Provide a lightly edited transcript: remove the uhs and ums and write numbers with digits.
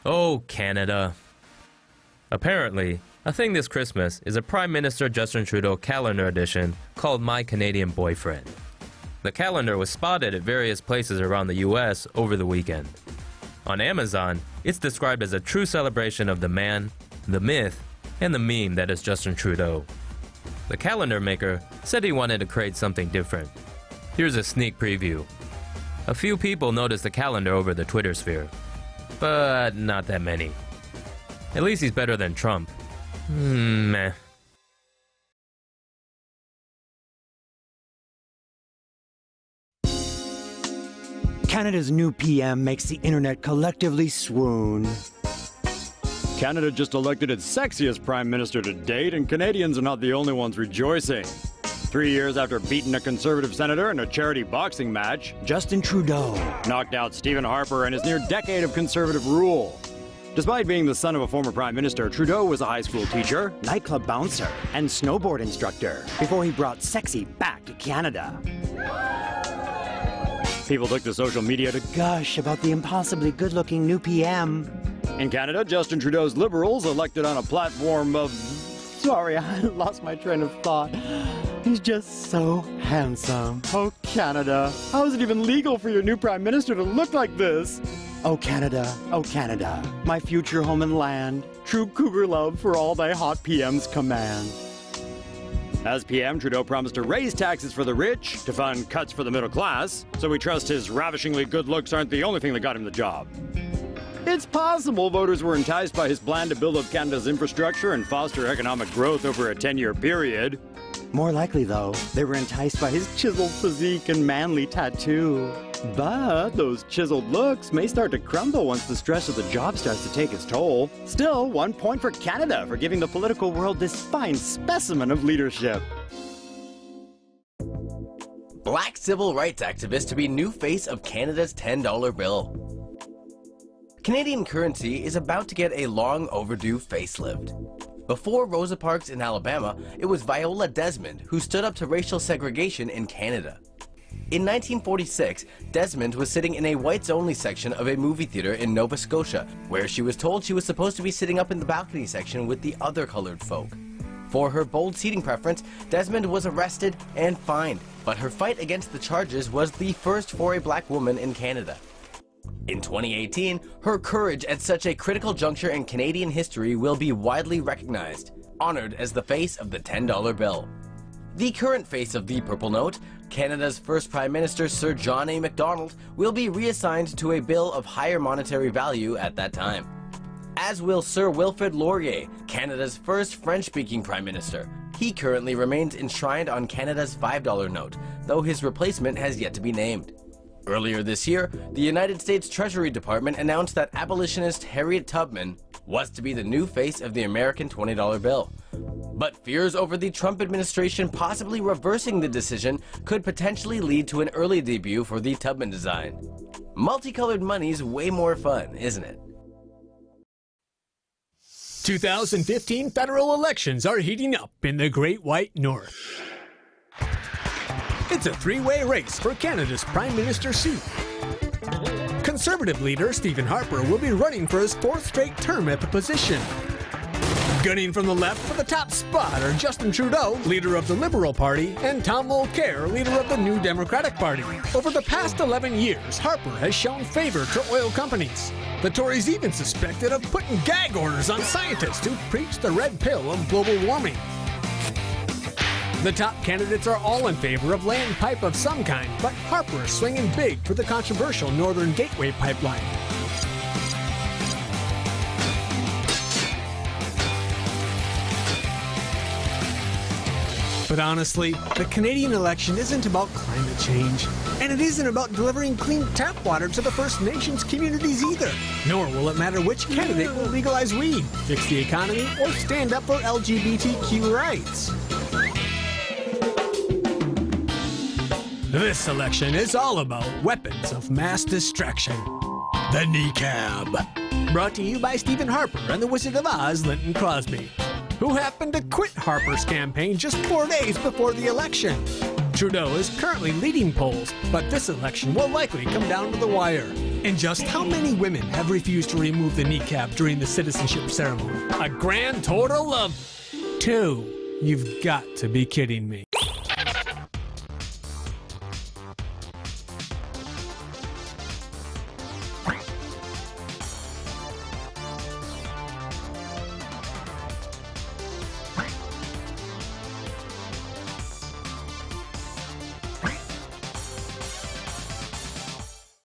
Oh, Canada. Apparently, a thing this Christmas is a Prime Minister Justin Trudeau calendar edition called My Canadian Boyfriend. The calendar was spotted at various places around the US over the weekend. On Amazon, it's described as a true celebration of the man, the myth, and the meme that is Justin Trudeau. The calendar maker said he wanted to create something different. Here's a sneak preview. A few people noticed the calendar over the Twitter sphere, but not that many. At least he's better than Trump. Meh. Canada's new PM makes the internet collectively swoon. Canada just elected its sexiest prime minister to date, and Canadians are not the only ones rejoicing. 3 years after beating a conservative senator in a charity boxing match, Justin Trudeau knocked out Stephen Harper and his near decade of conservative rule. Despite being the son of a former prime minister, Trudeau was a high school teacher, nightclub bouncer, and snowboard instructor before he brought sexy back to Canada. People took to social media to gush about the impossibly good-looking new PM. In Canada, Justin Trudeau's Liberals, elected on a platform of... Sorry, I lost my train of thought. He's just so handsome. Oh, Canada. How is it even legal for your new prime minister to look like this? Oh, Canada. Oh, Canada. My future home and land. True cougar love for all thy hot PMs command. As PM, Trudeau promised to raise taxes for the rich, to fund cuts for the middle class, so we trust his ravishingly good looks aren't the only thing that got him the job. It's possible voters were enticed by his plan to build up Canada's infrastructure and foster economic growth over a 10-year period. More likely, though, they were enticed by his chiseled physique and manly tattoo. But those chiseled looks may start to crumble once the stress of the job starts to take its toll. Still, 1 point for Canada for giving the political world this fine specimen of leadership. Black civil rights activist to be new face of Canada's $10 bill. Canadian currency is about to get a long overdue facelift. Before Rosa Parks in Alabama, it was Viola Desmond who stood up to racial segregation in Canada. In 1946, Desmond was sitting in a whites-only section of a movie theater in Nova Scotia, where she was told she was supposed to be sitting up in the balcony section with the other colored folk. For her bold seating preference, Desmond was arrested and fined, but her fight against the charges was the first for a black woman in Canada. In 2018, her courage at such a critical juncture in Canadian history will be widely recognized, honored as the face of the $10 bill. The current face of the purple note, Canada's first Prime Minister Sir John A. Macdonald, will be reassigned to a bill of higher monetary value at that time. As will Sir Wilfrid Laurier, Canada's first French-speaking Prime Minister. He currently remains enshrined on Canada's $5 note, though his replacement has yet to be named. Earlier this year, the United States Treasury Department announced that abolitionist Harriet Tubman was to be the new face of the American $20 bill. But fears over the Trump administration possibly reversing the decision could potentially lead to an early debut for the Tubman design. Multicolored money's way more fun, isn't it? 2015 federal elections are heating up in the Great White North. It's a three-way race for Canada's Prime Minister seat. Conservative leader Stephen Harper will be running for his fourth straight term at the position. Gunning from the left for the top spot are Justin Trudeau, leader of the Liberal Party, and Tom Mulcair, leader of the New Democratic Party. Over the past 11 years, Harper has shown favor to oil companies. The Tories even suspected of putting gag orders on scientists who preach the red pill of global warming. The top candidates are all in favor of land pipe of some kind, but Harper is swinging big for the controversial Northern Gateway pipeline. But honestly, the Canadian election isn't about climate change, and it isn't about delivering clean tap water to the First Nations communities either. Nor will it matter which candidate will legalize weed, fix the economy, or stand up for LGBTQ rights. This election is all about weapons of mass distraction. The niqab. Brought to you by Stephen Harper and the Wizard of Oz, Linton Crosby, who happened to quit Harper's campaign just 4 days before the election. Trudeau is currently leading polls, but this election will likely come down to the wire. And just how many women have refused to remove the kneecap during the citizenship ceremony? A grand total of 2. You've got to be kidding me.